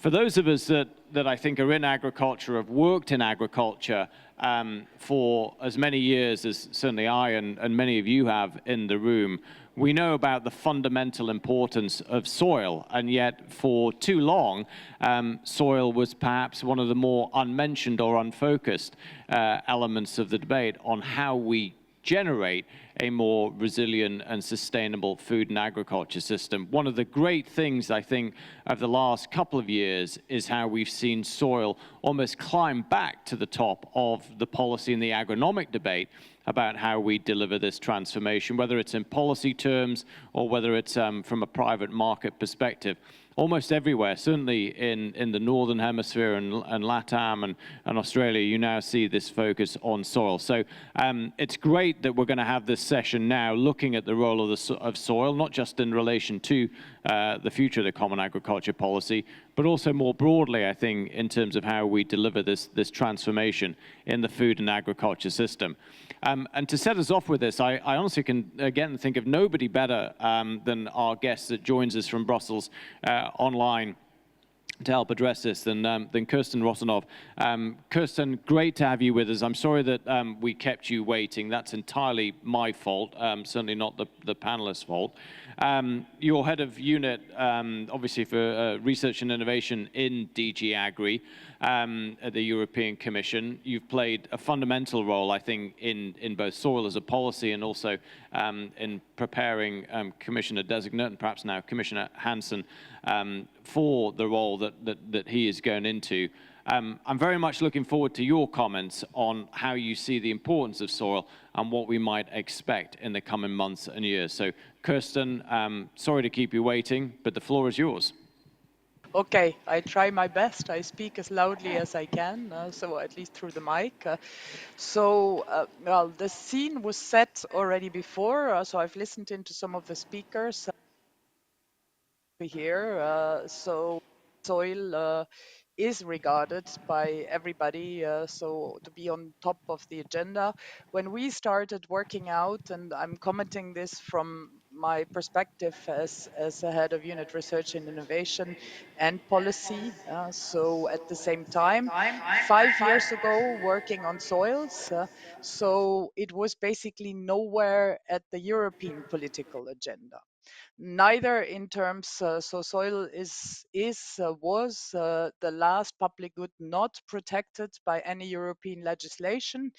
For those of us that I think are in agriculture, have worked in agriculture for as many years as certainly I and many of you have in the room, we know about the fundamental importance of soil, and yet for too long, soil was perhaps one of the more unmentioned or unfocused elements of the debate on how we generate a more resilient and sustainable food and agriculture system. One of the great things, I think, of the last couple of years is how we've seen soil almost climb back to the top of the policy and the agronomic debate about how we deliver this transformation, whether it's in policy terms or whether it's from a private market perspective. Almost everywhere, certainly in the Northern Hemisphere and LATAM and Australia, you now see this focus on soil. So it's great that we're going to have this session now looking at the role of soil, not just in relation to the future of the Common Agriculture Policy, but also more broadly, I think, in terms of how we deliver this transformation in the food and agriculture system. And to set us off with this, I honestly can, again, think of nobody better than our guest that joins us from Brussels online to help address this than Kirsten Rosanov. Kirsten, great to have you with us. I'm sorry that we kept you waiting. That's entirely my fault, certainly not the panelists' fault. You're head of unit, obviously, for research and innovation in DG Agri at the European Commission. You've played a fundamental role, I think, in both soil as a policy and also in preparing Commissioner Designate and perhaps now Commissioner Hansen for the role that he is going into. I'm very much looking forward to your comments on how you see the importance of soil and what we might expect in the coming months and years. So, Kirsten, sorry to keep you waiting, but the floor is yours. Okay, I try my best. I speak as loudly as I can, so at least through the mic. Well, the scene was set already before, so I've listened into some of the speakers here. So soil is regarded by everybody, so to be on top of the agenda. When we started working out, and I'm commenting this from my perspective as a head of unit research and innovation and policy. So at the same time, 5 years ago, working on soils, so it was basically nowhere at the European political agenda. Neither in terms, so soil was the last public good not protected by any European legislation,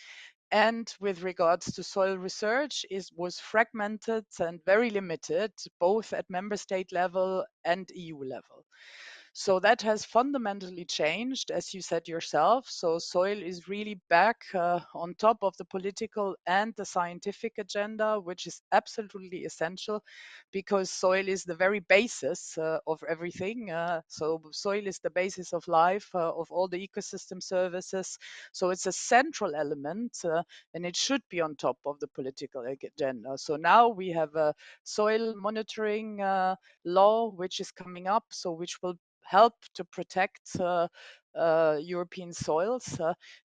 and with regards to soil research, it was fragmented and very limited, both at member state level and EU level. So that has fundamentally changed, as you said yourself. So soil is really back on top of the political and the scientific agenda, which is absolutely essential because soil is the very basis of everything. So soil is the basis of life, of all the ecosystem services. So it's a central element and it should be on top of the political agenda. So now we have a soil monitoring law, which is coming up, so which will help to protect European soils.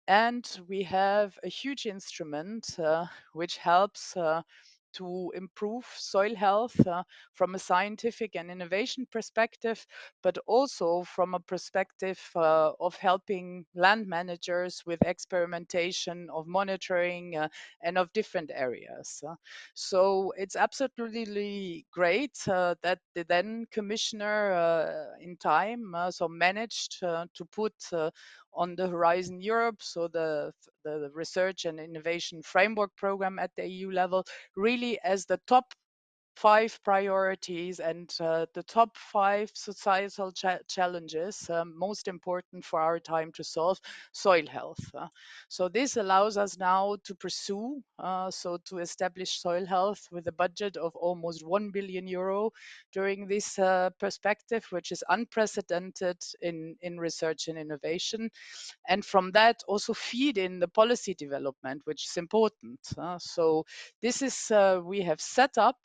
And we have a huge instrument which helps to improve soil health from a scientific and innovation perspective, but also from a perspective of helping land managers with experimentation, of monitoring, and of different areas. So it's absolutely great that the then commissioner in time so managed to put on the Horizon Europe, so the research and innovation framework program at the EU level, really as the top 5 priorities and the top 5 societal challenges most important for our time to solve soil health. So this allows us now to pursue, so to establish soil health with a budget of almost 1 billion euro during this perspective, which is unprecedented in research and innovation. And from that also feed in the policy development, which is important. So this is, we have set up,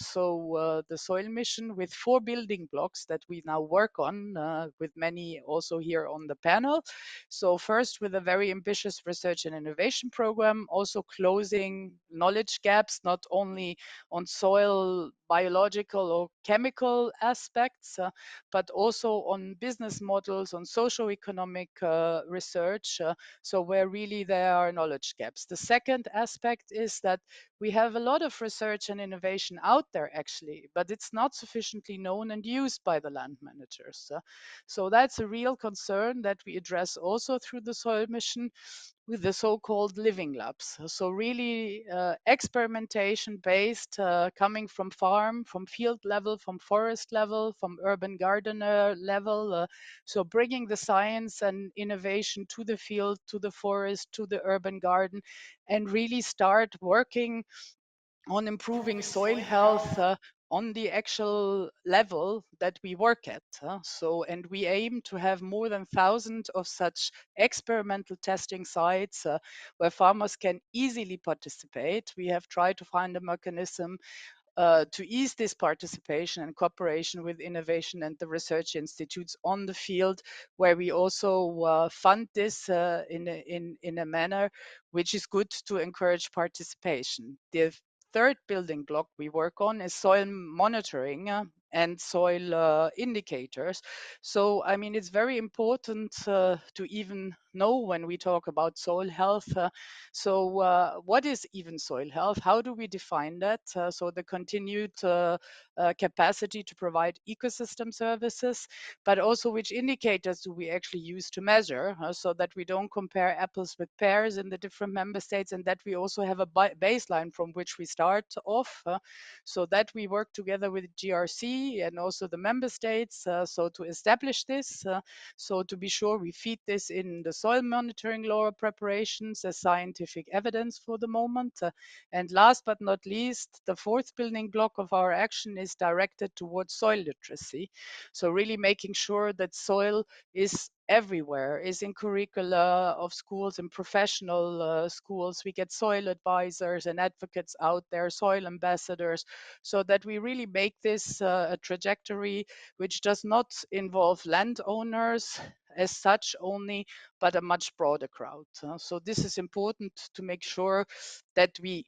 the soil mission with 4 building blocks that we now work on with many also here on the panel. So first, with a very ambitious research and innovation program, also closing knowledge gaps, not only on soil biological or chemical aspects, but also on business models, on socio-economic research, so where really there are knowledge gaps. The second aspect is that we have a lot of research and innovation out there actually, but it's not sufficiently known and used by the land managers. So that's a real concern that we address also through the soil mission with the so-called living labs. So really experimentation based, coming from farm, from field level, from forest level, from urban gardener level. So bringing the science and innovation to the field, to the forest, to the urban garden, and really start working on improving soil health on the actual level that we work at. And we aim to have more than 1,000 of such experimental testing sites where farmers can easily participate. We have tried to find a mechanism to ease this participation and cooperation with innovation and the research institutes on the field, where we also fund this in a manner which is good to encourage participation. The third building block we work on is soil monitoring and soil indicators. So, I mean, it's very important to even know when we talk about soil health. What is even soil health? How do we define that? So, the continued capacity to provide ecosystem services, but also which indicators do we actually use to measure so that we don't compare apples with pears in the different member states, and that we also have a baseline from which we start off, so that we work together with GRC and also the member states so to establish this, so to be sure we feed this in the soil monitoring law preparations as scientific evidence for the moment. And last but not least, the fourth building block of our action is directed towards soil literacy. So really making sure that soil is everywhere, is in curricula of schools and professional schools. We get soil advisors and advocates out there, soil ambassadors, so that we really make this a trajectory which does not involve landowners as such only, but a much broader crowd. So this is important to make sure that we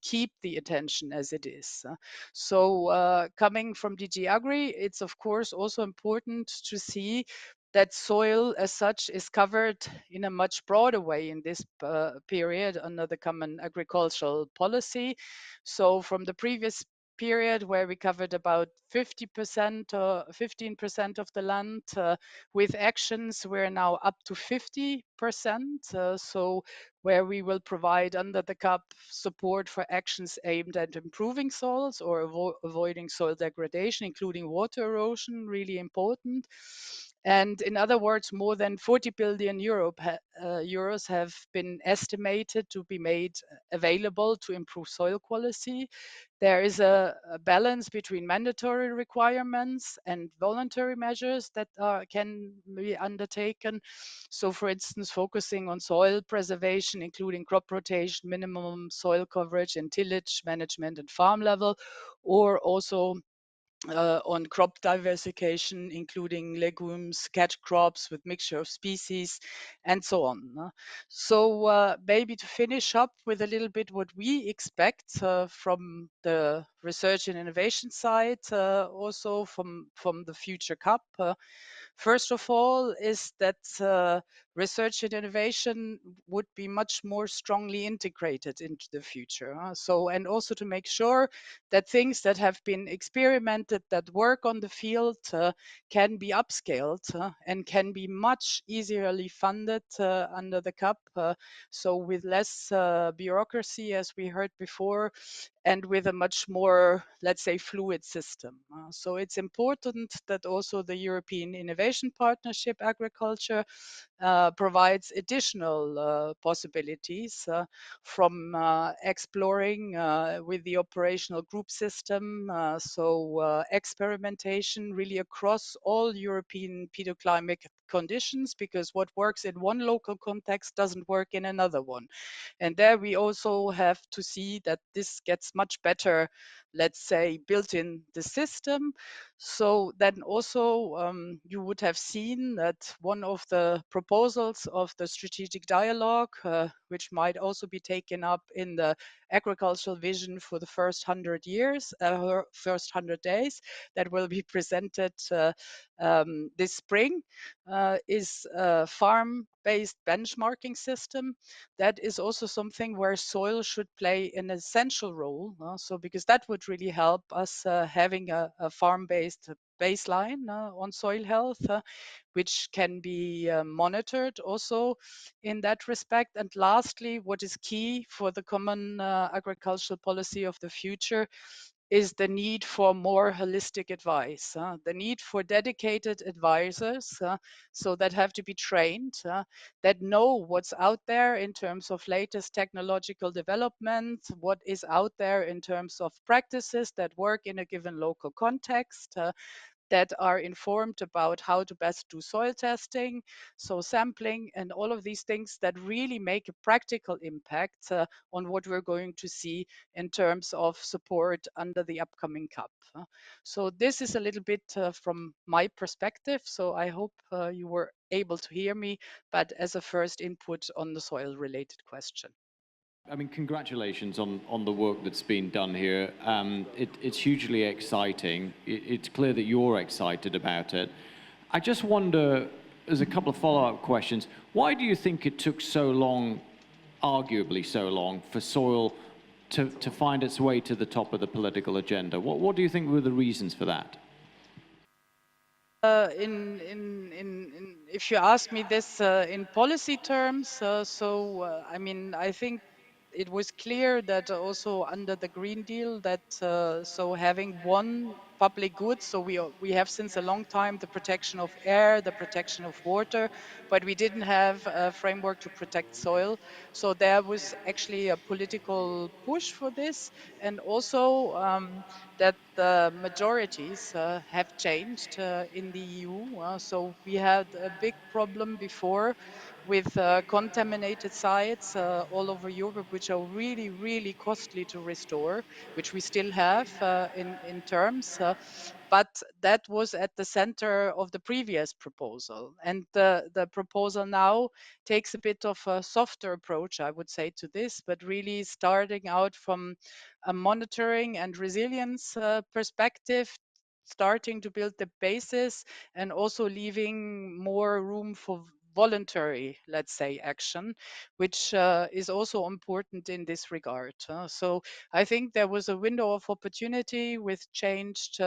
keep the attention as it is. Coming from DG Agri, it's of course also important to see that soil as such is covered in a much broader way in this period under the Common Agricultural Policy. So from the previous period where we covered about 50% or 15% of the land with actions, we're now up to 50%. So where we will provide under the CAP support for actions aimed at improving soils or avoiding soil degradation, including water erosion, really important. And in other words, more than 40 billion euros have been estimated to be made available to improve soil quality. There is a balance between mandatory requirements and voluntary measures that can be undertaken. So, for instance, focusing on soil preservation, including crop rotation, minimum soil coverage, and tillage management at farm level, or also on crop diversification, including legumes, catch crops with mixture of species, and so on. Maybe to finish up with a little bit what we expect from the research and innovation side, also from the future CAP. First of all, is that research and innovation would be much more strongly integrated into the future. And also to make sure that things that have been experimented that work on the field can be upscaled and can be much easily funded under the CAP. So with less bureaucracy, as we heard before, and with a much more, let's say, fluid system. So it's important that also the European Innovation Partnership Agriculture provides additional possibilities from exploring with the operational group system, experimentation really across all European pedoclimate conditions, because what works in one local context doesn't work in another one. And there we also have to see that this gets much better, let's say, built in the system. So then also you would have seen that one of the proposals of the strategic dialogue, which might also be taken up in the agricultural vision for the first 100 years, first 100 days, that will be presented this spring, is a farm-based benchmarking system. That is also something where soil should play an essential role. So because that would really help us having a farm-based baseline on soil health, which can be monitored also in that respect. And lastly, what is key for the common agricultural policy of the future is the need for more holistic advice, the need for dedicated advisors, so that have to be trained, that know what's out there in terms of latest technological development, what is out there in terms of practices that work in a given local context, that are informed about how to best do soil testing, so sampling, and all of these things that really make a practical impact on what we're going to see in terms of support under the upcoming CAP. So this is a little bit from my perspective. So I hope you were able to hear me, but as a first input on the soil related question. I mean, congratulations on the work that's been done here. It's hugely exciting. It's clear that you're excited about it. I just wonder, as a couple of follow-up questions, why do you think it took so long, arguably so long, for soil to find its way to the top of the political agenda? What do you think were the reasons for that? If you ask me this in policy terms, I mean, I think it was clear that also under the Green Deal that so having one public good, so we have since a long time the protection of air, the protection of water, but we didn't have a framework to protect soil. So there was actually a political push for this, and also that the majorities have changed in the EU. So we had a big problem before with contaminated sites all over Europe, which are really, really costly to restore, which we still have in terms. But that was at the center of the previous proposal. And the proposal now takes a bit of a softer approach, I would say, to this, but really starting out from a monitoring and resilience perspective, starting to build the basis and also leaving more room for voluntary, let's say, action, which is also important in this regard. So I think there was a window of opportunity with changed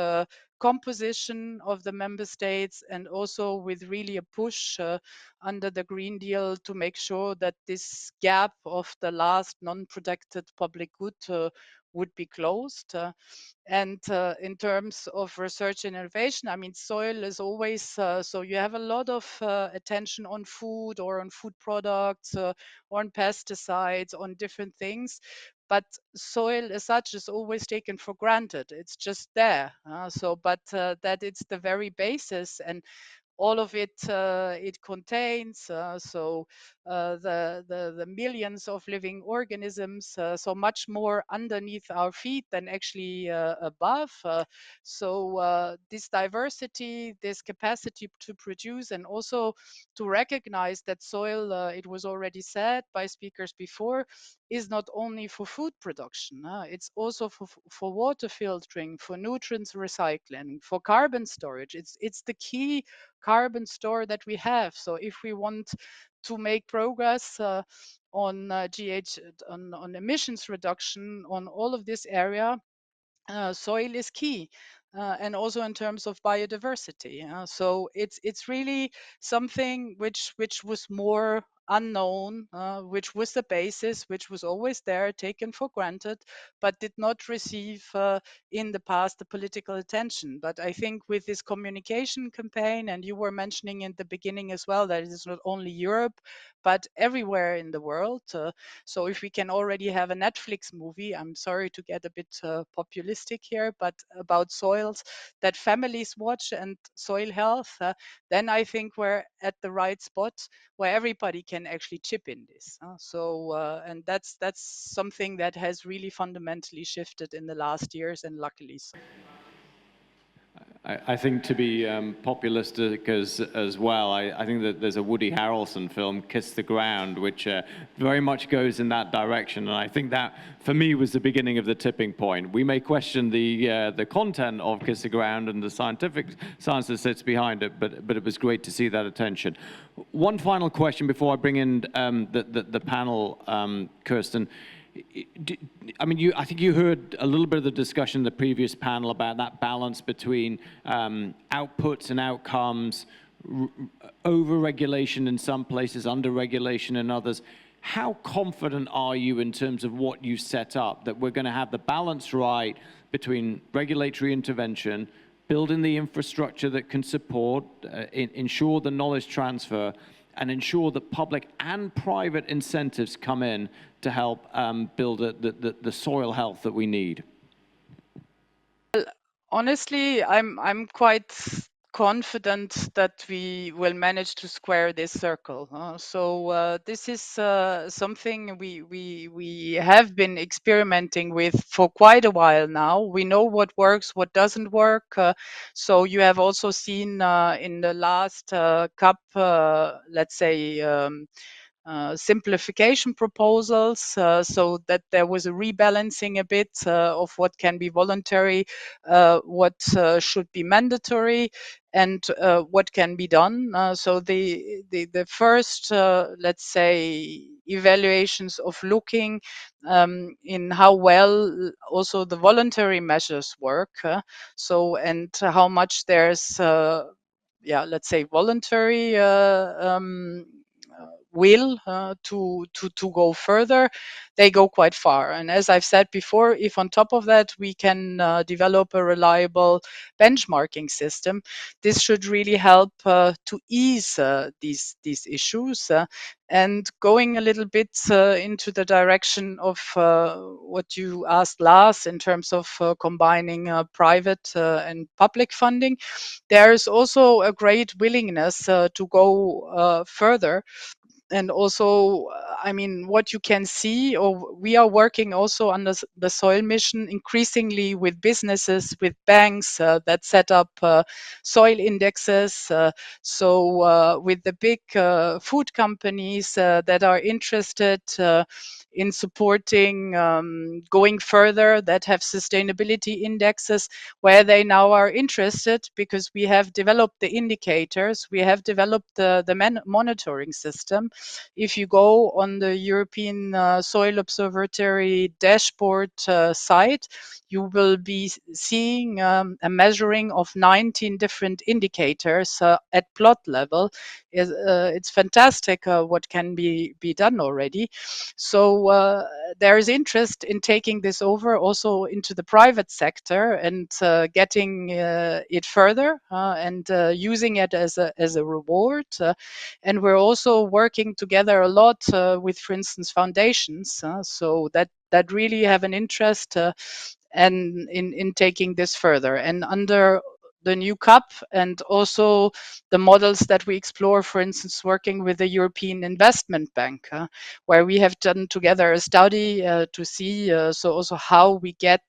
composition of the member states and also with really a push under the Green Deal to make sure that this gap of the last non-protected public good would be closed. And in terms of research and innovation, I mean, soil is always, so you have a lot of attention on food or on food products, on pesticides, on different things. But soil as such is always taken for granted. It's just there. But that it's the very basis and all of it it contains, the millions of living organisms, so much more underneath our feet than actually above. This diversity, this capacity to produce, and also to recognize that soil, it was already said by speakers before, is not only for food production, it's also for water filtering, for nutrients recycling, for carbon storage. It's the key carbon store that we have. So if we want to make progress on GH on emissions reduction on all of this area, soil is key. And also in terms of biodiversity. So it's really something which was more unknown, which was the basis, which was always there, taken for granted, but did not receive in the past the political attention. But I think with this communication campaign, and you were mentioning in the beginning as well, that it is not only Europe, but everywhere in the world. So if we can already have a Netflix movie, I'm sorry to get a bit populistic here, but about soils that families watch and soil health, then I think we're at the right spot where everybody can actually chip in this. And that's something that has really fundamentally shifted in the last years, and luckily so. I think to be populistic as well, I think that there's a Woody Harrelson film, Kiss the Ground, which very much goes in that direction. And I think that, for me, was the beginning of the tipping point. We may question the content of Kiss the Ground and the scientific science that sits behind it, but it was great to see that attention. One final question before I bring in the panel, Kirsten. I think you heard a little bit of the discussion in the previous panel about that balance between outputs and outcomes, over-regulation in some places, under-regulation in others. How confident are you in terms of what you set up, that we're going to have the balance right between regulatory intervention, building the infrastructure that can support, ensure the knowledge transfer, and ensure that public and private incentives come in to help build the soil health that we need? Honestly, I'm quite confident that we will manage to square this circle. So this is something we have been experimenting with for quite a while now. We know what works, what doesn't work. So you have also seen in the last CUP, let's say, simplification proposals, so that there was a rebalancing a bit of what can be voluntary, what should be mandatory, and what can be done. So the first, let's say, evaluations of looking in how well also the voluntary measures work. And how much there's yeah, let's say voluntary will to go further, they go quite far. And as I've said before, if on top of that we can develop a reliable benchmarking system, this should really help to ease these issues. And going a little bit into the direction of what you asked, Lars, in terms of combining private and public funding, there is also a great willingness to go further. And also, I mean, what you can see, or we are working also on the soil mission increasingly with businesses, with banks that set up soil indexes. So with the big food companies that are interested in supporting going further, that have sustainability indexes, where they now are interested because we have developed the indicators, we have developed the monitoring system. If you go on the European Soil Observatory dashboard site, you will be seeing a measuring of 19 different indicators at plot level. It's fantastic what can be done already. So there is interest in taking this over also into the private sector and getting it further and using it as a reward. And we're also working together a lot with, for instance, foundations, so that really have an interest and in taking this further. And under the new CUP and also the models that we explore, for instance, working with the European Investment Bank, where we have done together a study to see so also how we get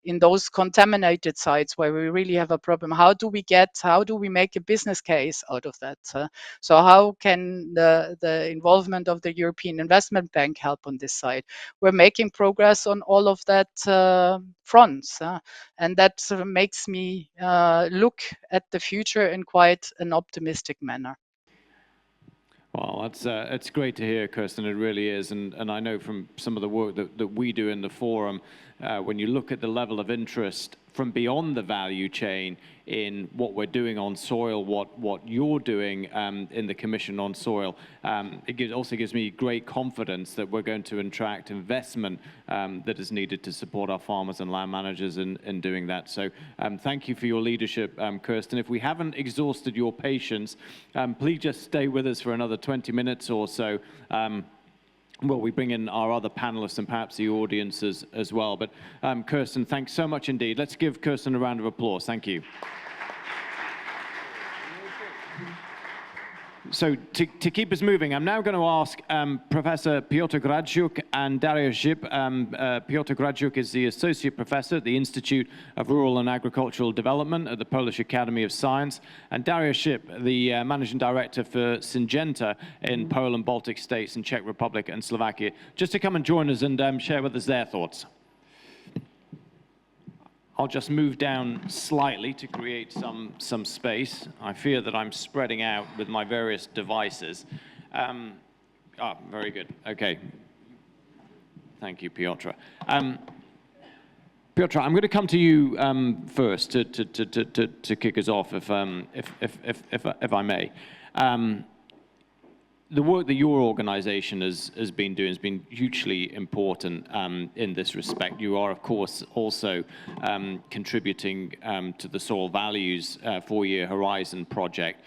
in those contaminated sites where we really have a problem, how do we make a business case out of that? So how can the involvement of the European Investment Bank help on this side? We're making progress on all of that fronts, and that sort of makes me look at the future in quite an optimistic manner. Well, it's great to hear, Kirsten. It really is, and I know from some of the work that we do in the forum, when you look at the level of interest from beyond the value chain in what we're doing on soil, what you're doing in the Commission on Soil, it also gives me great confidence that we're going to attract investment that is needed to support our farmers and land managers in doing that. So thank you for your leadership, Kirsten. If we haven't exhausted your patience, please just stay with us for another 20 minutes or so. Well, we bring in our other panelists and perhaps the audience as well. But Kirsten, thanks so much indeed. Let's give Kirsten a round of applause. Thank you. So to keep us moving, I'm now going to ask Professor Piotr Gradziuk and Dariusz Zip. Piotr Gradziuk is the Associate Professor at the Institute of Rural and Agricultural Development at the Polish Academy of Science, and Dariusz Zip, the Managing Director for Syngenta in Poland, Baltic States, and Czech Republic and Slovakia, just to come and join us and share with us their thoughts. I'll just move down slightly to create some space. I fear that I'm spreading out with my various devices. Very good. Okay. Thank you, Piotr. Piotr, I'm going to come to you first to kick us off, if I may. The work that your organization has been doing has been hugely important in this respect. You are, of course, also contributing to the Soil Values 4-Year Horizon project.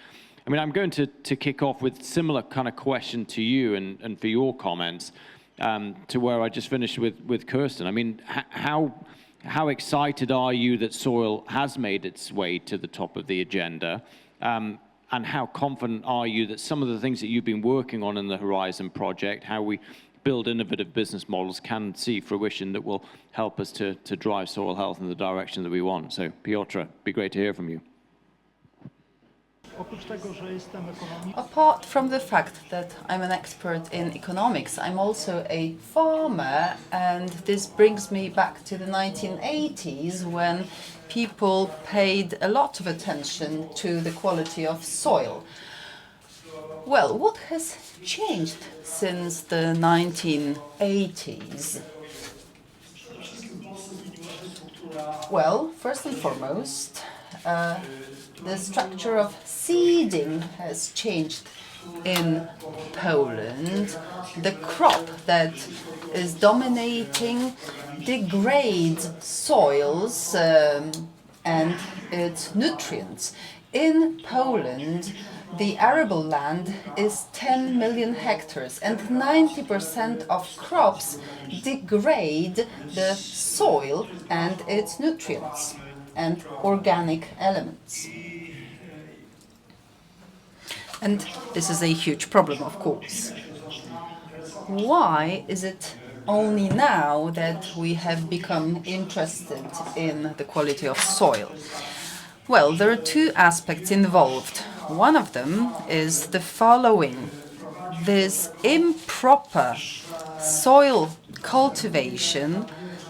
I mean, I'm going to kick off with similar kind of question to you and for your comments to where I just finished with Kirsten. I mean, how excited are you that soil has made its way to the top of the agenda? And how confident are you that some of the things that you've been working on in the Horizon project, how we build innovative business models, can see fruition that will help us to drive soil health in the direction that we want? So, Piotr, it'd be great to hear from you. Apart from the fact that I'm an expert in economics, I'm also a farmer, and this brings me back to the 1980s when people paid a lot of attention to the quality of soil. Well, what has changed since the 1980s? Well, first and foremost, the structure of seeding has changed in Poland. The crop that is dominating degrades soils and its nutrients. In Poland, the arable land is 10 million hectares, and 90% of crops degrade the soil and its nutrients and organic elements. And this is a huge problem, of course. Why is it only now that we have become interested in the quality of soil? Well, there are two aspects involved. One of them is the following. This improper soil cultivation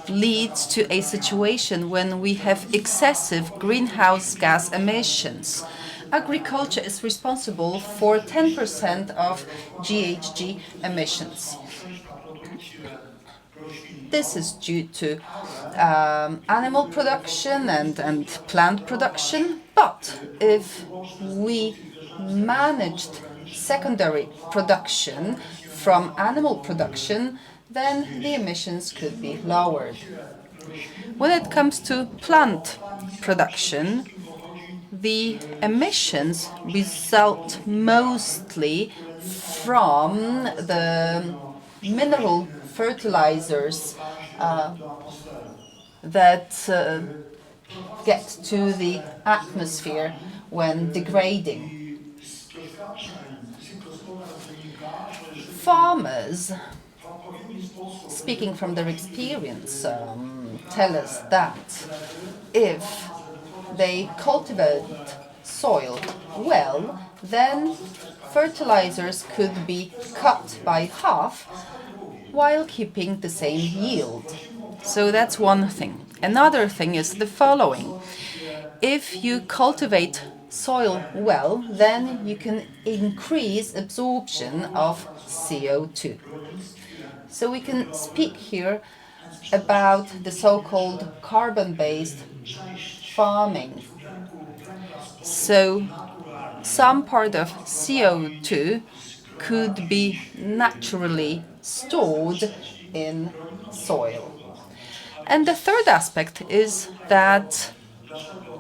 leads to a situation when we have excessive greenhouse gas emissions. Agriculture is responsible for 10% of GHG emissions. This is due to animal production and plant production, but if we managed secondary production from animal production, then the emissions could be lowered. When it comes to plant production, the emissions result mostly from the mineral fertilizers that get to the atmosphere when degrading. Farmers, speaking from their experience, tell us that if they cultivate soil well, then fertilizers could be cut by half while keeping the same yield. So that's one thing. Another thing is the following. If you cultivate soil well, then you can increase absorption of CO2. So we can speak here about the so-called carbon-based farming. So some part of CO2 could be naturally stored in soil. And the third aspect is that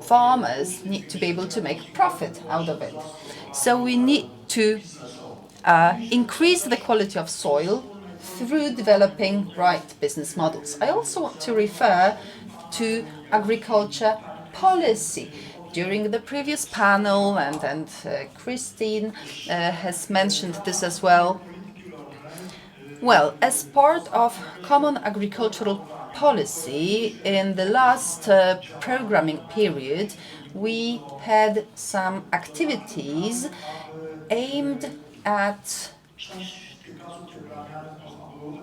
farmers need to be able to make profit out of it. So we need to increase the quality of soil through developing right business models. I also want to refer to agriculture policy. during the previous panel, and Christine has mentioned this as well. Well, as part of common agricultural policy, in the last programming period, we had some activities aimed at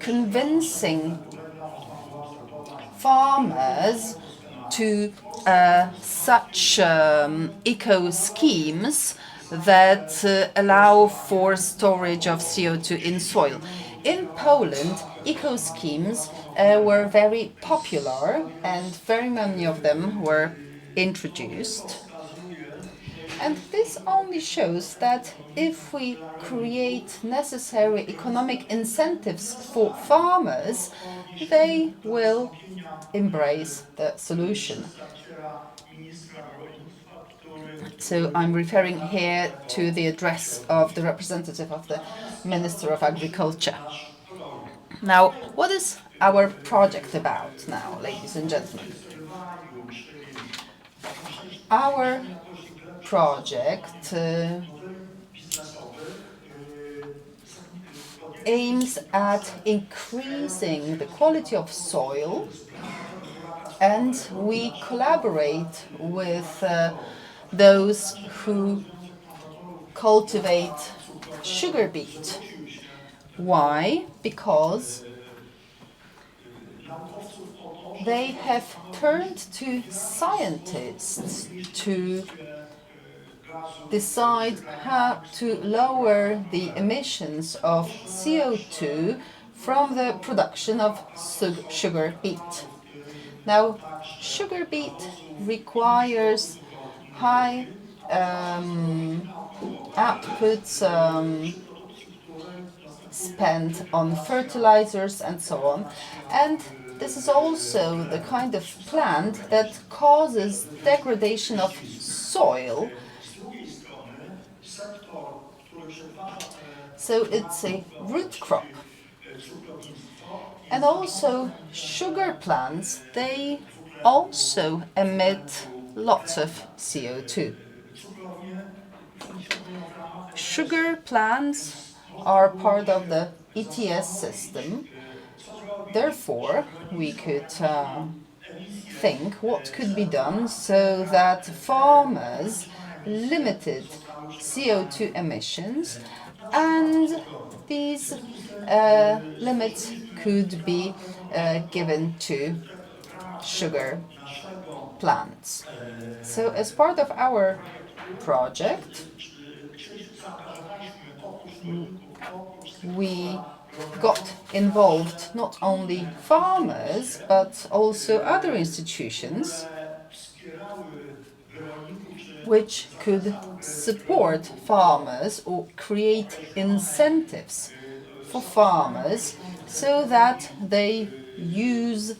convincing farmers to such eco schemes that allow for storage of CO2 in soil. In Poland, eco schemes were very popular, and very many of them were introduced. And this only shows that if we create necessary economic incentives for farmers, they will embrace the solution. So I'm referring here to the address of the representative of the Minister of Agriculture. Now, what is our project about now, ladies and gentlemen? Our project aims at increasing the quality of soil, and we collaborate with those who cultivate sugar beet. Why? Because they have turned to scientists to decide how to lower the emissions of CO2 from the production of sugar beet. Now, sugar beet requires high outputs spent on fertilizers and so on, and this is also the kind of plant that causes degradation of soil. So it's a root crop. And also sugar plants, they also emit lots of CO2. Sugar plants are part of the ETS system. Therefore, we could think what could be done so that farmers limited CO2 emissions, and these limits could be given to sugar plants. So as part of our project, we got involved not only farmers but also other institutions which could support farmers or create incentives for farmers so that they use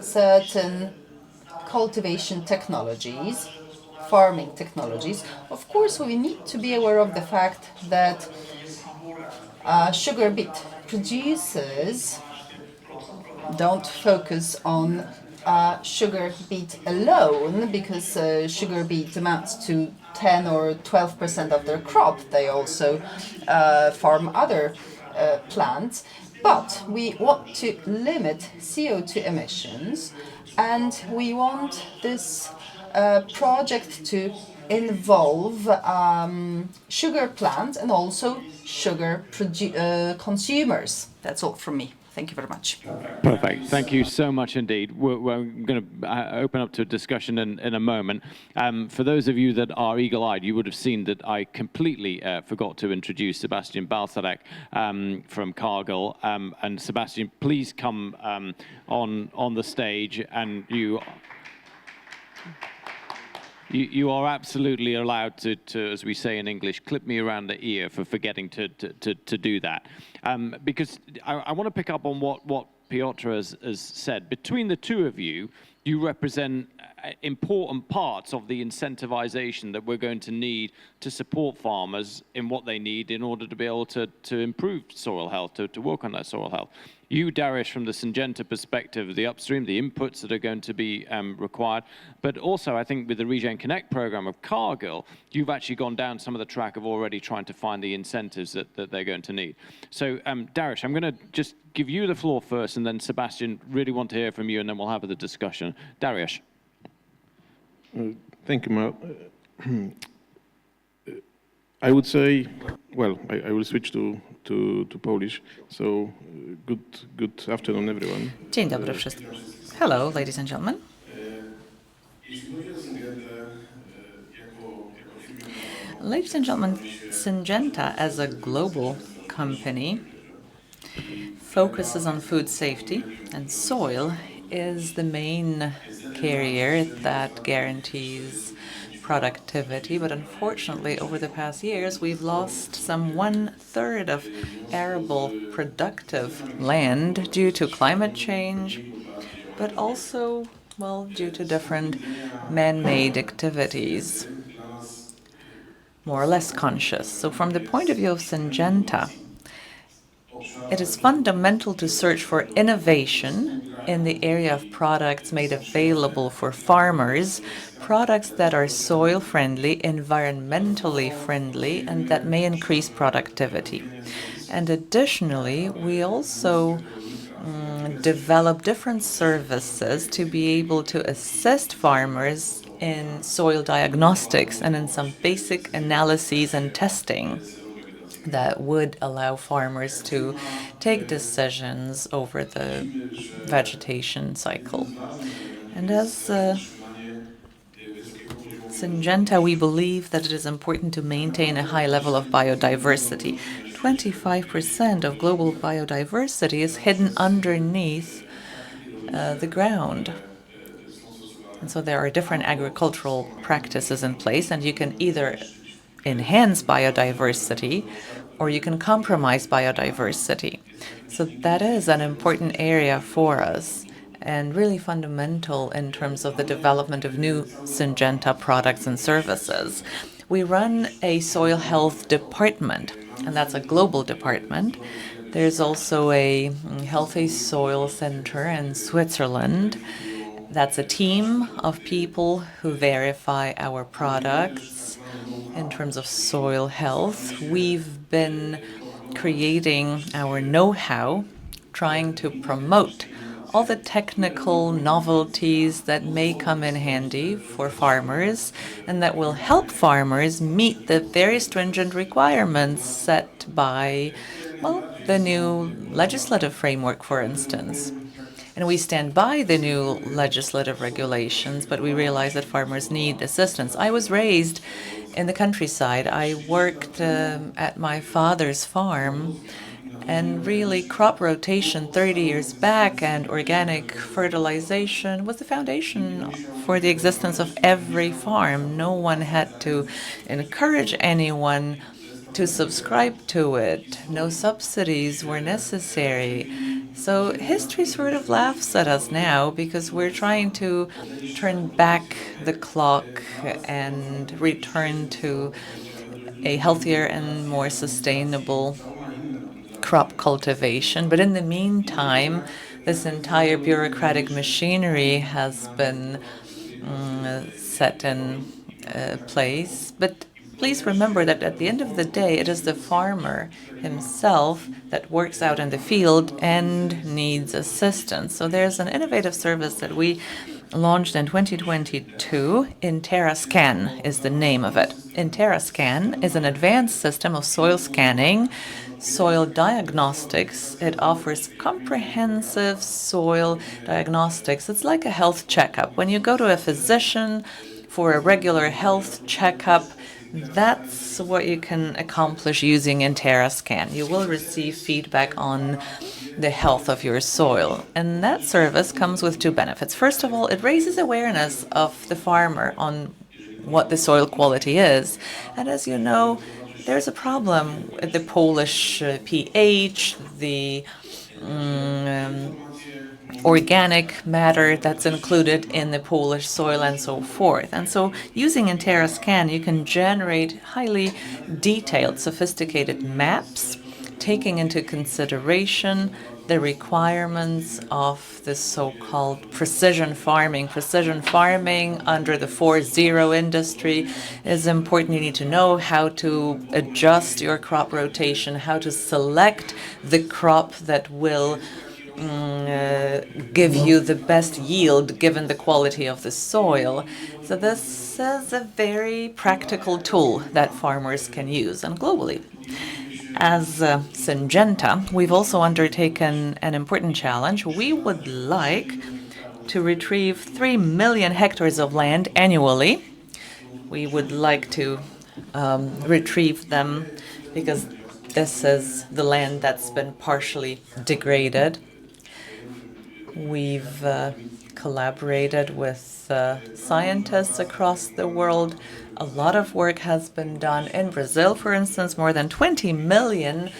certain cultivation technologies, farming technologies. Of course, we need to be aware of the fact that sugar beet producers don't focus on sugar beet alone, because sugar beet amounts to 10 or 12% of their crop. They also farm other plants. But we want to limit CO2 emissions, and we want this project to involve sugar plants and also sugar consumers. That's all from me. Thank you very much. Perfect. Thank you so much indeed. We're going to open up to a discussion in a moment. For those of you that are eagle-eyed, you would have seen that I completely forgot to introduce Sebastian Balcerek from Cargill. And Sebastian, please come on the stage, and you are absolutely allowed to, as we say in English, clip me around the ear for forgetting to do that. Because I want to pick up on what Piotr has said. Between the two of you, you represent important parts of the incentivization that we're going to need to support farmers in what they need in order to be able to improve soil health, to work on their soil health. you, Dariusz, from the Syngenta perspective, the upstream, the inputs that are going to be required, but also I think with the Regen Connect program of Cargill, you've actually gone down some of the track of already trying to find the incentives that they're going to need. So Dariusz, I'm going to just give you the floor first, and then Sebastian, really want to hear from you, and then we'll have the discussion. Dariusz. Thank you, Mal. I would say, well, I will switch to Polish. So, good afternoon, everyone. Dzień dobry wszystkim. Hello, ladies and gentlemen. Ladies and gentlemen, Syngenta as a global company focuses on food safety, and soil is the main carrier that guarantees productivity. But unfortunately, over the past years, we've lost some 1/3 of arable productive land due to climate change, but also, well, due to different man-made activities, more or less conscious. So from the point of view of Syngenta, it is fundamental to search for innovation in the area of products made available for farmers, products that are soil-friendly, environmentally friendly, and that may increase productivity. And additionally, we also develop different services to be able to assist farmers in soil diagnostics and in some basic analyses and testing that would allow farmers to take decisions over the vegetation cycle. And as Syngenta, we believe that it is important to maintain a high level of biodiversity. 25% of global biodiversity is hidden underneath the ground. And so there are different agricultural practices in place, and you can either enhance biodiversity or you can compromise biodiversity. So that is an important area for us and really fundamental in terms of the development of new Syngenta products and services. We run a soil health department, and that's a global department. There's also a Healthy Soil Center in Switzerland. That's a team of people who verify our products in terms of soil health. We've been creating our know-how, trying to promote all the technical novelties that may come in handy for farmers and that will help farmers meet the very stringent requirements set by, well, the new legislative framework, for instance. And we stand by the new legislative regulations, but we realize that farmers need assistance. I was raised in the countryside. I worked at my father's farm, and really crop rotation 30 years back and organic fertilization was the foundation for the existence of every farm. No one had to encourage anyone to subscribe to it. No subsidies were necessary. So history sort of laughs at us now because we're trying to turn back the clock and return to a healthier and more sustainable crop cultivation. But in the meantime, this entire bureaucratic machinery has been set in place. But please remember that at the end of the day, it is the farmer himself that works out in the field and needs assistance. So there's an innovative service that we launched in 2022. InterraScan is the name of it. InterraScan is an advanced system of soil scanning, soil diagnostics. It offers comprehensive soil diagnostics. It's like a health checkup. When you go to a physician for a regular health checkup, that's what you can accomplish using InterraScan. You will receive feedback on the health of your soil. And that service comes with two benefits. First of all, it raises awareness of the farmer on what the soil quality is. And as you know, there's a problem with the Polish pH, the organic matter that's included in the Polish soil and so forth. And so using InterraScan, you can generate highly detailed, sophisticated maps, taking into consideration the requirements of this so-called precision farming. Precision farming under the 4.0 industry is important. You need to know how to adjust your crop rotation, how to select the crop that will give you the best yield given the quality of the soil. So this is a very practical tool that farmers can use, and globally. As Syngenta, we've also undertaken an important challenge. We would like to retrieve 3 million hectares of land annually. We would like to retrieve them because this is the land that's been partially degraded. We've collaborated with scientists across the world. A lot of work has been done in Brazil, for instance. More than 20 million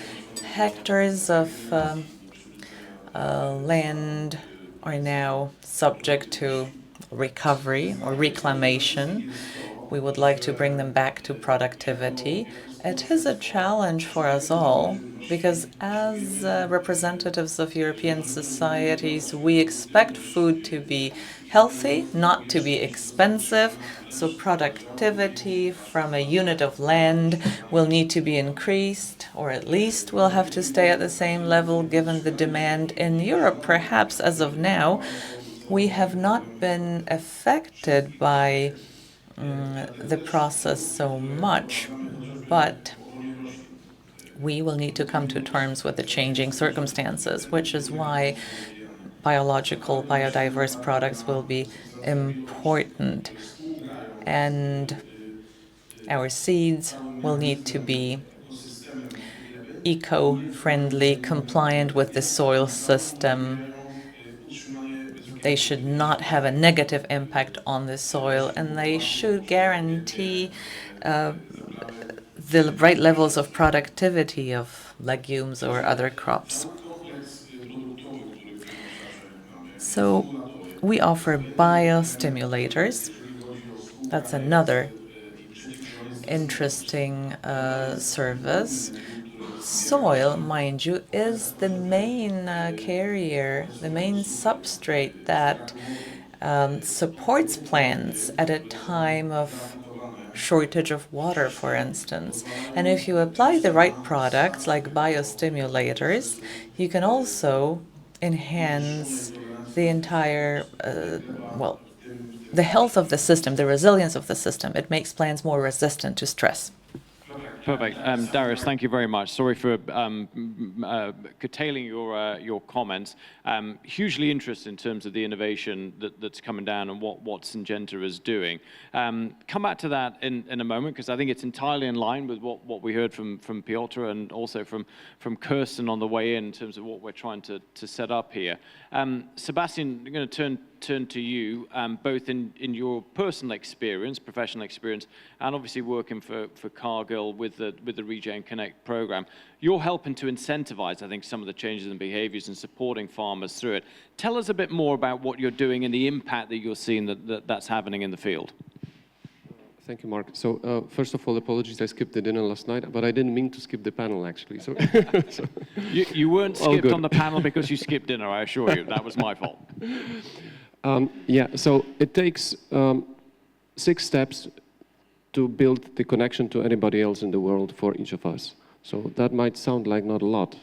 hectares of land are now subject to recovery or reclamation. We would like to bring them back to productivity. It is a challenge for us all because as representatives of European societies, we expect food to be healthy, not to be expensive. So productivity from a unit of land will need to be increased, or at least will have to stay at the same level given the demand in Europe. Perhaps as of now, we have not been affected by the process so much, but we will need to come to terms with the changing circumstances, which is why biological, biodiverse products will be important. And our seeds will need to be eco-friendly, compliant with the soil system. They should not have a negative impact on the soil, and they should guarantee the right levels of productivity of legumes or other crops. So we offer biostimulators. That's another interesting service. Soil, mind you, is the main carrier, the main substrate that supports plants at a time of shortage of water, for instance. And if you apply the right products like biostimulators, you can also enhance the entire, the health of the system, the resilience of the system. It makes plants more resistant to stress. Perfect. Darius, thank you very much. Sorry for curtailing your comments. Hugely interested in terms of the innovation that's coming down and what Syngenta is doing. Come back to that in a moment, because I think it's entirely in line with what we heard from Piotr and also from Kirsten on the way in terms of what we're trying to set up here. Sebastian, I'm going to turn to you, both in your personal experience, professional experience, and obviously working for Cargill with the Regen Connect program. You're helping to incentivize, I think, some of the changes in behaviors and supporting farmers through it. Tell us a bit more about what you're doing and the impact that you're seeing that's happening in the field. Thank you, Mark. So first of all, apologies, I skipped the dinner last night, but I didn't mean to skip the panel, actually. So, You weren't skipped on the panel because you skipped dinner, I assure you. That was my fault. Yeah, so it takes 6 steps to build the connection to anybody else in the world for each of us. So that might sound like not a lot,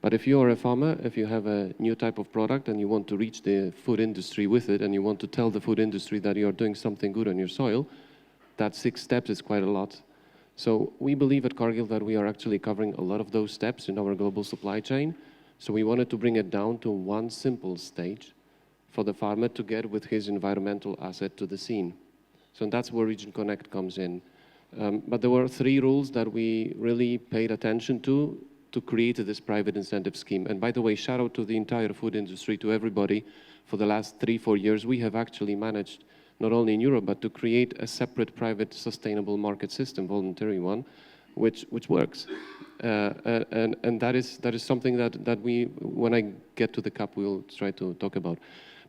but if you are a farmer, if you have a new type of product and you want to reach the food industry with it, and you want to tell the food industry that you're doing something good on your soil, that 6 steps is quite a lot. So we believe at Cargill that we are actually covering a lot of those steps in our global supply chain. So we wanted to bring it down to one simple stage for the farmer to get with his environmental asset to the scene. So that's where Regen Connect comes in. But there were 3 rules that we really paid attention to create this private incentive scheme. And by the way, shout out to the entire food industry, to everybody. For the last 3-4 years, we have actually managed, not only in Europe, but to create a separate private sustainable market system, voluntary one, which works. And that is something that we, when I get to the CAP, we'll try to talk about.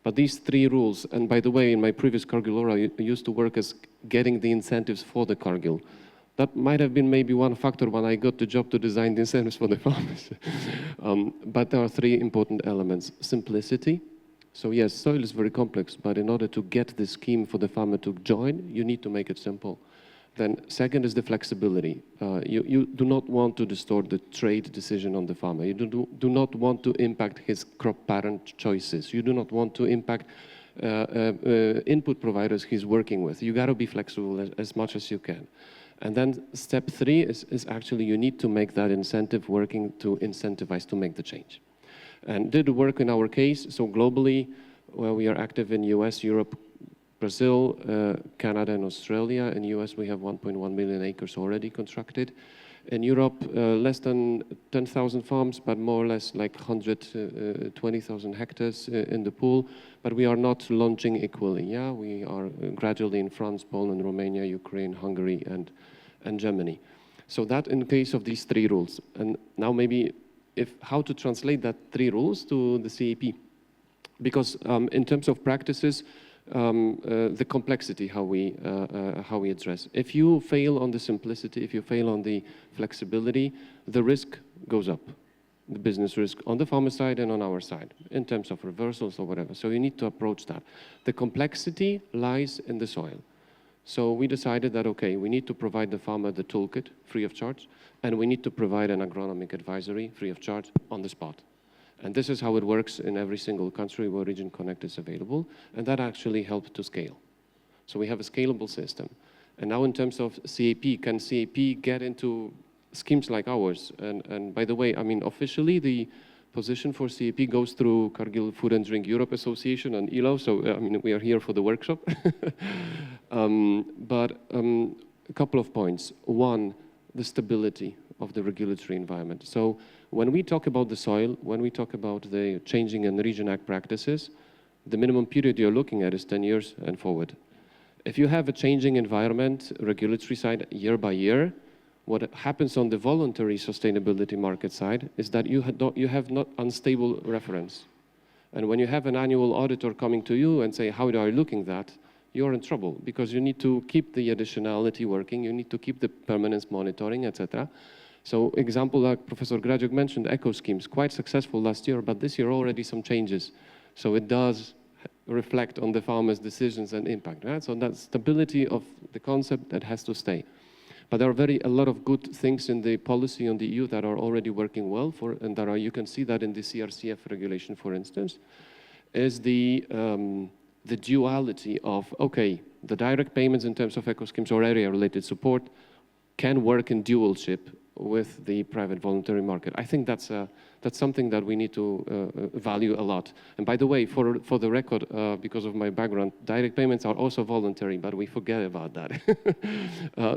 But these 3 rules, and by the way, in my previous Cargill role, I used to work as getting the incentives for the Cargill. That might have been maybe one factor when I got the job to design the incentives for the farmers. But there are three important elements. Simplicity. So yes, soil is very complex, but in order to get the scheme for the farmer to join, you need to make it simple. Then second is the flexibility. You do not want to distort the trade decision on the farmer. You do not want to impact his crop parent choices. You do not want to impact input providers he's working with. You got to be flexible as much as you can. And then step three is actually you need to make that incentive working to incentivize to make the change. And did work in our case, so globally, well, we are active in US, Europe, Brazil, Canada, and Australia. In US, we have 1.1 million acres already constructed. In Europe, less than 10,000 farms, but more or less like 120,000 hectares in the pool. But we are not launching equally. Yeah, we are gradually in France, Poland, Romania, Ukraine, Hungary, and Germany. So that in case of these three rules. And now maybe how to translate that three rules to the CAP. Because in terms of practices, the complexity, how we address. If you fail on the simplicity, if you fail on the flexibility, the risk goes up. The business risk on the farmer side and on our side, in terms of reversals or whatever. So you need to approach that. The complexity lies in the soil. So we decided that, okay, we need to provide the farmer the toolkit free of charge, and we need to provide an agronomic advisory free of charge on the spot. And this is how it works in every single country where Region Connect is available, and that actually helped to scale. So we have a scalable system. And now in terms of CAP, can CAP get into schemes like ours? And by the way, I mean, officially the position for CAP goes through Cargill Food and Drink Europe Association and ILO, so I mean, we are here for the workshop. But a couple of points. One, the stability of the regulatory environment. So when we talk about the soil, when we talk about the changing in Region Act practices, the minimum period you're looking at is 10 years and forward. If you have a changing environment, regulatory side, year by year, what happens on the voluntary sustainability market side is that you have not unstable reference. And when you have an annual auditor coming to you and say, how are you looking at that? You're in trouble because you need to keep the additionality working, you need to keep the permanence monitoring, etc. So example like Professor Grajuk mentioned, eco schemes, quite successful last year, but this year already some changes. So it does reflect on the farmers' decisions and impact, right? So that stability of the concept that has to stay. But there are a lot of good things in the policy on the EU that are already working well and that are, you can see that in the CRCF regulation, for instance, is the duality of, okay, the direct payments in terms of eco schemes or area-related support can work in dualship with the private voluntary market. I think that's something that we need to value a lot. And by the way, for the record, because of my background, direct payments are also voluntary, but we forget about that.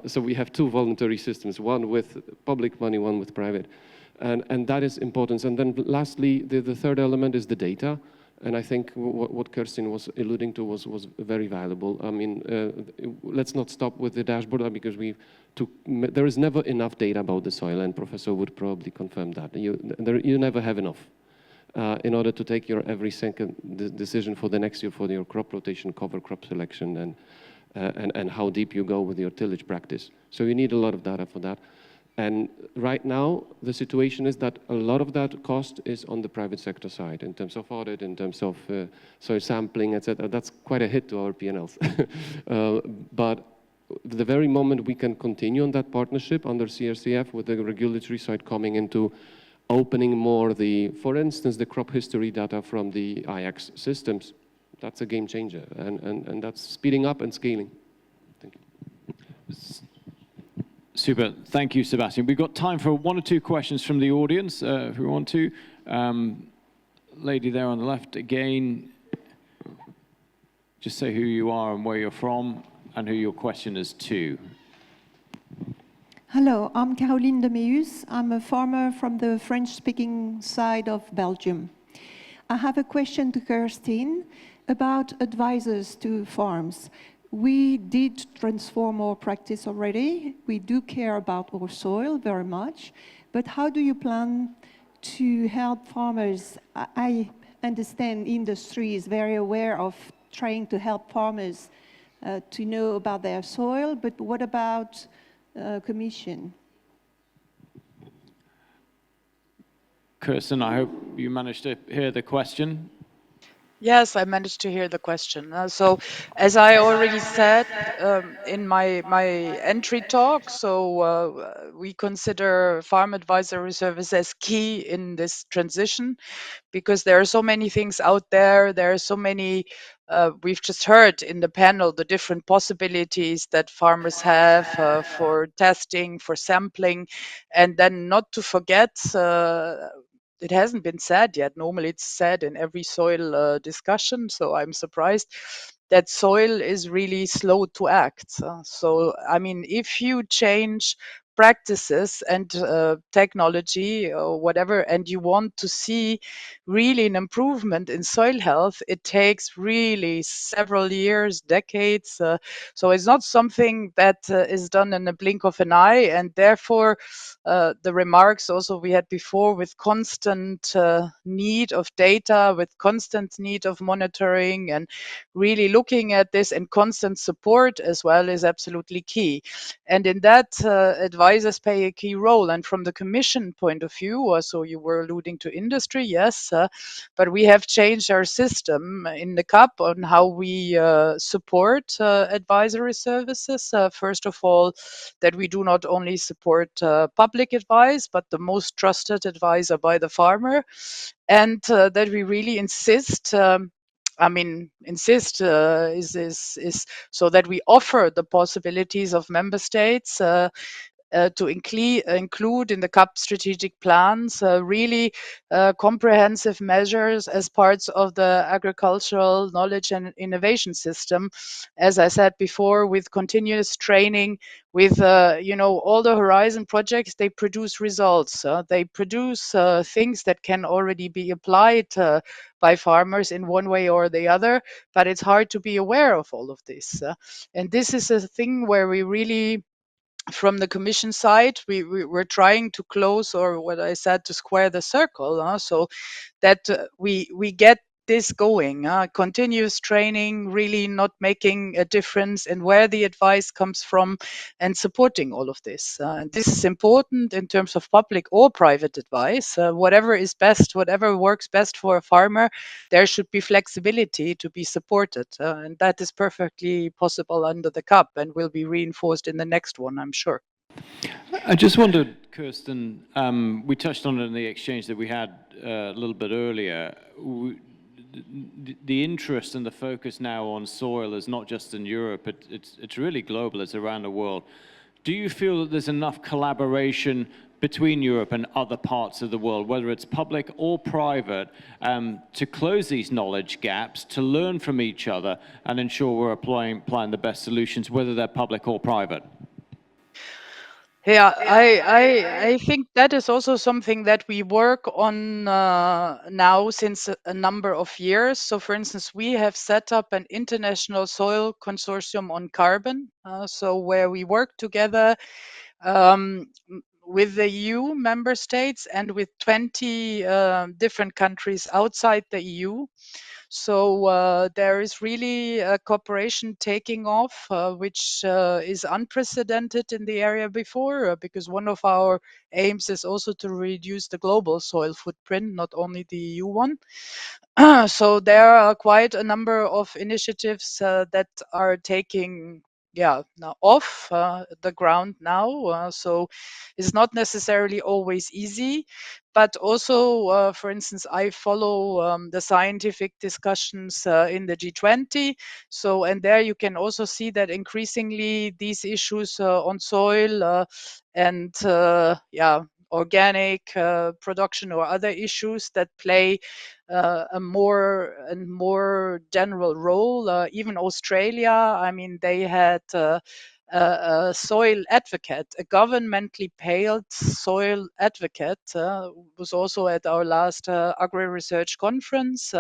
So we have two voluntary systems, one with public money, one with private. And that is important. And then lastly, the third element is the data. And I think what Kerstin was alluding to was very valuable. I mean, let's not stop with the dashboard because there is never enough data about the soil, and Professor would probably confirm that. You never have enough in order to take your every second decision for the next year for your crop rotation, cover crop selection, and how deep you go with your tillage practice. So you need a lot of data for that. And right now, the situation is that a lot of that cost is on the private sector side in terms of audit, in terms of soil sampling, etc. That's quite a hit to our P&Ls. But the very moment we can continue on that partnership under CRCF with the regulatory side coming into opening more for instance, the crop history data from the IAX systems, that's a game changer. And that's speeding up and scaling. Thank you. Super. Thank you, Sebastian. We've got time for one or two questions from the audience, if we want to. Lady there on the left again. Just say who you are and where you're from and who your question is to. Hello, I'm Caroline de Meus. I'm a farmer from the French-speaking side of Belgium. I have a question to Kerstin about advisors to farms. We did transform our practice already. We do care about our soil very much, but how do you plan to help farmers? I understand industry is very aware of trying to help farmers to know about their soil, but what about Commission? Kirsten, I hope you managed to hear the question. Yes, I managed to hear the question. So, as I already said in my entry talk, we consider farm advisory service as key in this transition, because there are so many things out there. There are so many. We've just heard in the panel the different possibilities that farmers have for testing, for sampling, and then not to forget. It hasn't been said yet. Normally, it's said in every soil discussion. So I'm surprised that soil is really slow to act. So, I mean, if you change practices and technology or whatever, and you want to see really an improvement in soil health, it takes really several years, decades. So it's not something that is done in a blink of an eye, and therefore the remarks also we had before with constant need of data, with constant need of monitoring, and really looking at this, and constant support as well is absolutely key. And in that, advisors play a key role. And from the Commission point of view, so you were alluding to industry, yes, but we have changed our system in the CAP on how we support advisory services. First of all, that we do not only support public advice, but the most trusted advisor by the farmer, and that we really insist. I mean, insist is so that we offer the possibilities of member states to include in the CAP strategic plans really comprehensive measures as parts of the agricultural knowledge and innovation system. As I said before, with continuous training, with all the Horizon projects, they produce results. They produce things that can already be applied by farmers in one way or the other, but it's hard to be aware of all of this. And this is a thing where we really, from the Commission side, we're trying to close, or what I said, to square the circle, so that we get this going, continuous training, really not making a difference in where the advice comes from, and supporting all of this. And this is important in terms of public or private advice. Whatever is best, whatever works best for a farmer, there should be flexibility to be supported. And that is perfectly possible under the CAP, and will be reinforced in the next one, I'm sure. I just wondered, Kirsten, we touched on it in the exchange that we had a little bit earlier. The interest and the focus now on soil is not just in Europe, it's really global, it's around the world. Do you feel that there's enough collaboration between Europe and other parts of the world, whether it's public or private, to close these knowledge gaps, to learn from each other and ensure we're applying the best solutions, whether they're public or private? Yeah, I think that is also something that we work on now since a number of years. So, for instance, we have set up an international soil consortium on carbon, so where we work together with the EU member states and with 20 different countries outside the EU. So there is really a cooperation taking off, which is unprecedented in the area before, because one of our aims is also to reduce the global soil footprint, not only the EU one. So there are quite a number of initiatives that are taking now off the ground now. So it's not necessarily always easy, but also, for instance, I follow the scientific discussions in the G20. So, and there you can also see that increasingly these issues on soil and organic production or other issues that play a more and more general role. Even Australia, I mean, they had a soil advocate, a governmentally paid soil advocate, was also at our last Agri Research Conference.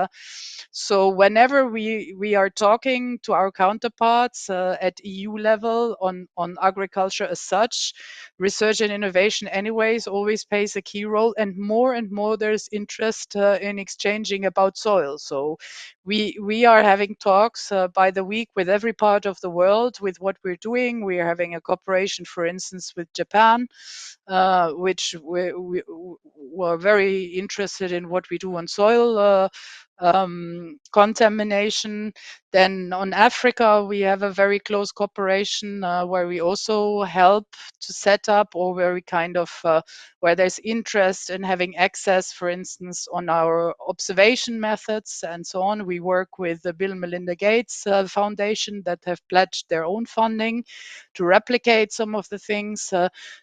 So whenever we are talking to our counterparts at EU level on agriculture as such, research and innovation anyways always plays a key role, and more there's interest in exchanging about soil. So we are having talks by the week with every part of the world with what we're doing, doing. We are having a cooperation, for instance, with Japan, which we were very interested in what we do on soil contamination. Then on Africa, we have a very close cooperation where we also help to set up, or where we kind of where there's interest in having access, for instance, on our observation methods and so on. We work with the Bill and Melinda Gates Foundation that have pledged their own funding to replicate some of the things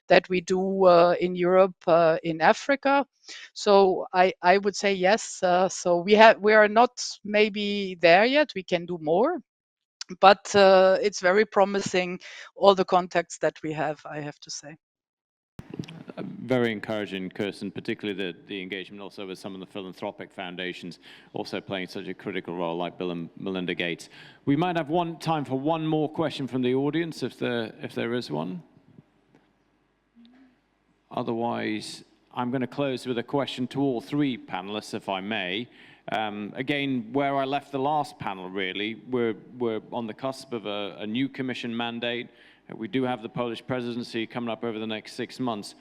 that we do in Europe, in Africa. So I would say yes. So we are not maybe there yet. We can do more, but it's very promising, all the contacts that we have, I have to say. Very encouraging, Kirsten, particularly the engagement also with some of the philanthropic foundations also playing such a critical role, like Bill and Melinda Gates. We might have time for one more question from the audience, if there is one. Otherwise, I'm going to close with a question to all three panelists, if I may. Again, where I left the last panel, really, we're on the cusp of a new Commission mandate. We do have the Polish presidency coming up over the next 6 months.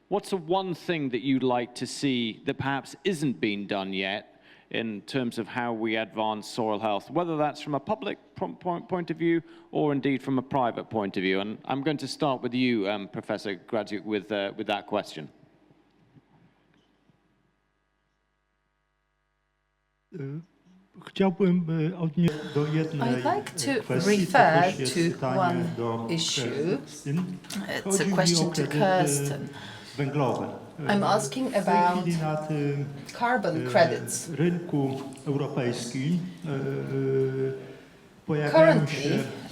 What's the one thing that you'd like to see that perhaps isn't being done yet in terms of how we advance soil health, whether that's from a public point of view or indeed from a private point of view? And I'm going to start with you, Professor Gradziuk, with that question. I'd like to refer to one issue. It's a question to Kirsten. I'm asking about carbon credits. Currently,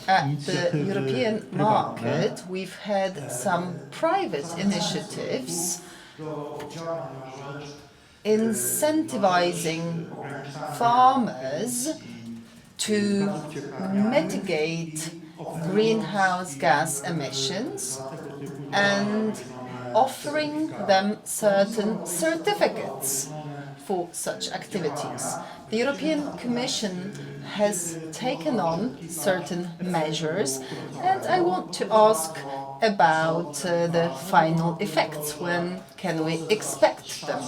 at the European market, we've had some private initiatives incentivizing farmers to mitigate greenhouse gas emissions and offering them certain certificates for such activities. The European Commission has taken on certain measures, and I want to ask about the final effects. When can we expect them?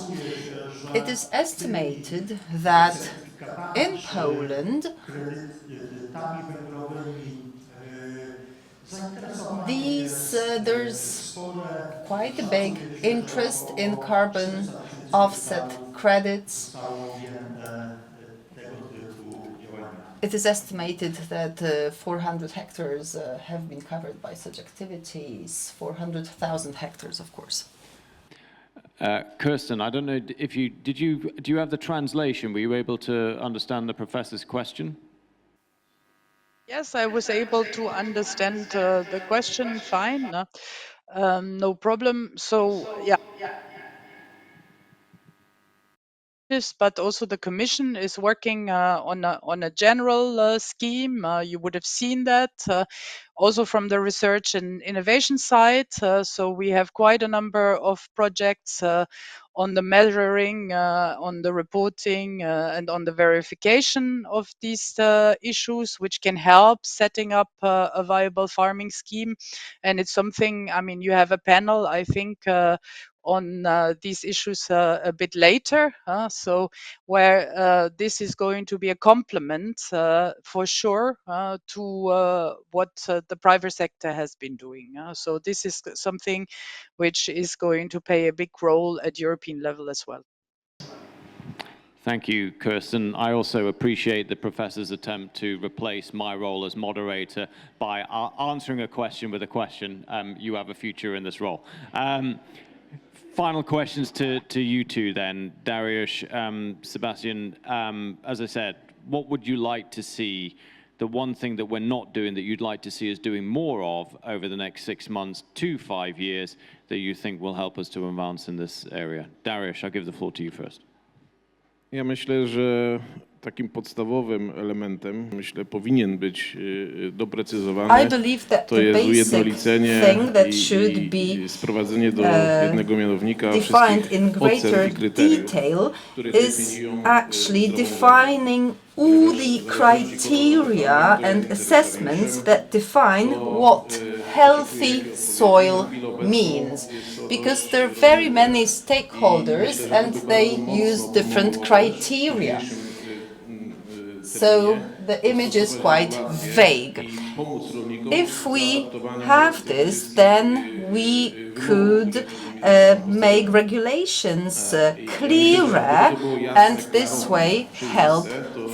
It is estimated that in Poland, there's quite a big interest in carbon offset credits. It is estimated that 400 hectares have been covered by such activities, 400,000 hectares, of course. Kirsten, I don't know if do you have the translation? Were you able to understand the professor's question? Yes, I was able to understand the question fine. No problem. So, yeah. But also the Commission is working on a general scheme. You would have seen that also from the research and innovation side. So we have quite a number of projects on the measuring, on the reporting, and on the verification of these issues, which can help setting up a viable farming scheme. And it's something, I mean, you have a panel, I think, on these issues a bit later, so where this is going to be a complement for sure to what the private sector has been doing. So this is something which is going to play a big role at European level as well. Thank you, Kirsten. I also appreciate the professor's attempt to replace my role as moderator by answering a question with a question. You have a future in this role. Final questions to you two then, Dariusz, Sebastian. As I said, what would you like to see, the one thing that we're not doing that you'd like to see us doing more of over the next 6 months to 5 years that you think will help us to advance in this area? Dariusz, I'll give the floor to you first. Ja myślę, że takim podstawowym elementem, powinien być doprecyzowany, to jest ujednolicenie i sprowadzenie do jednego mianownika wszystkich ocen i kryteriów, które definiują all the criteria and assessments that define what healthy soil means, because there are very many stakeholders and they use different criteria. So the image is quite vague. If we have this, then we could make regulations clearer and this way help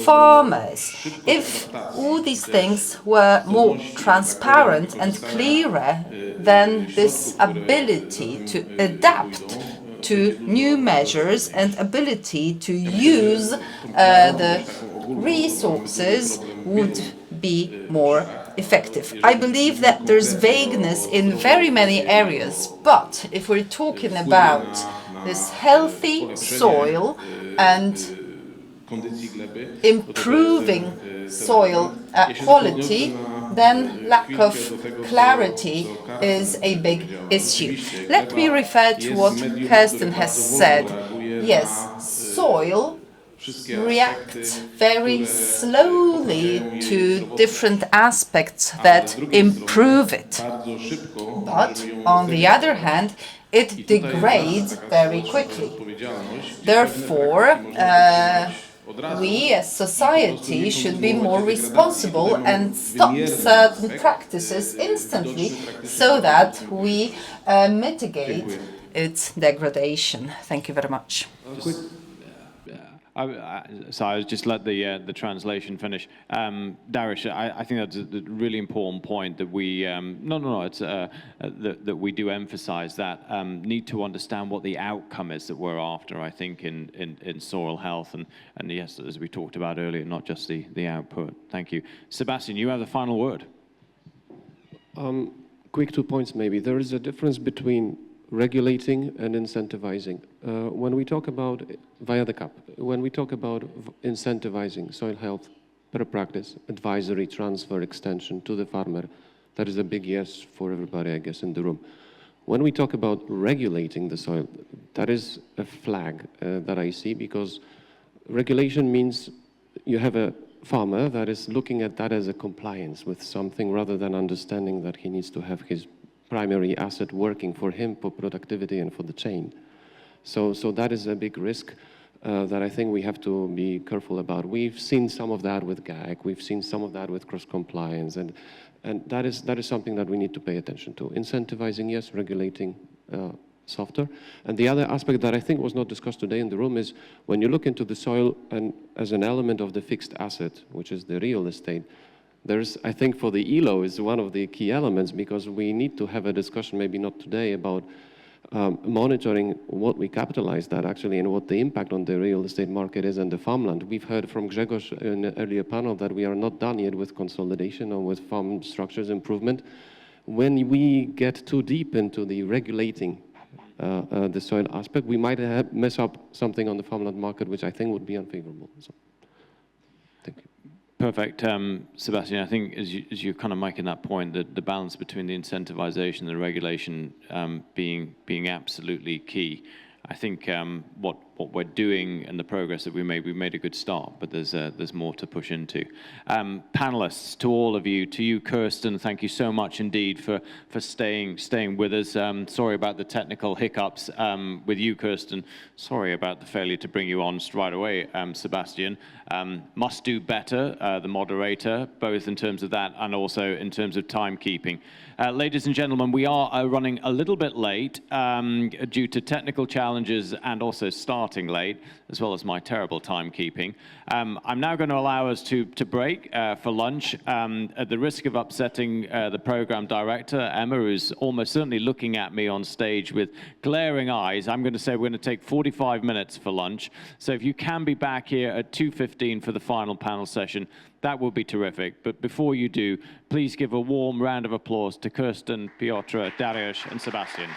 farmers. If all these things were more transparent and clearer, then this ability to adapt to new measures and ability to use the resources would be more effective. I believe that there's vagueness in very many areas, but if we're talking about this healthy soil and improving soil quality, then lack of clarity is a big issue. Let me refer to what Kirsten has said. Yes, soil reacts very slowly to different aspects that improve it. But on the other hand, it degrades very quickly. Therefore, we as society should be more responsible and stop certain practices instantly so that we mitigate its degradation. Thank you very much. So I was just let the translation finish. Dariusz, I think that's a really important point that we it's that we do emphasize that need to understand what the outcome is that we're after. I think in soil health and yes, as we talked about earlier, not just the output. Thank you, Sebastian. You have the final word. Quick 2 points maybe. There is a difference between regulating and incentivizing. When we talk about, via the CAP, when we talk about incentivizing soil health, better practice, advisory, transfer, extension to the farmer, that is a big yes for everybody, I guess, in the room. When we talk about regulating the soil, that is a flag that I see, because regulation means you have a farmer that is looking at that as a compliance with something rather than understanding that he needs to have his primary asset working for him for productivity and for the chain. So that is a big risk that I think we have to be careful about. We've seen some of that with GAC, we've seen some of that with cross-compliance, and that is something that we need to pay attention to. Incentivizing, yes, regulating softer. And the other aspect that I think was not discussed today in the room is when you look into the soil and as an element of the fixed asset, which is the real estate, there's, I think for the ELO is one of the key elements, because we need to have a discussion, maybe not today, about monitoring what we capitalize that actually and what the impact on the real estate market is and the farmland. We've heard from Grzegorz in an earlier panel that we are not done yet with consolidation or with farm structures improvement. When we get too deep into the regulating the soil aspect, we might mess up something on the farmland market, which I think would be unfavorable. So, thank you. Perfect. Sebastian, I think as you're kind of making that point, that the balance between the incentivization and the regulation being absolutely key. I think what we're doing and the progress that we've made a good start, but there's more to push into. Panelists, to all of you, to you, Kirsten, thank you so much indeed for staying with us. Sorry about the technical hiccups with you, Kirsten. Sorry about the failure to bring you on right away, Sebastian. Must do better, the moderator, both in terms of that and also in terms of timekeeping. Ladies and gentlemen, we are running a little bit late due to technical challenges and also starting late, as well as my terrible timekeeping. I'm now going to allow us to break for lunch. At the risk of upsetting the program director, Emma, who's almost certainly looking at me on stage with glaring eyes, I'm going to say we're going to take 45 minutes for lunch. So if you can be back here at 2:15 for the final panel session, that would be terrific. But before you do, please give a warm round of applause to Kirsten, Piotr, Dariusz, and Sebastian.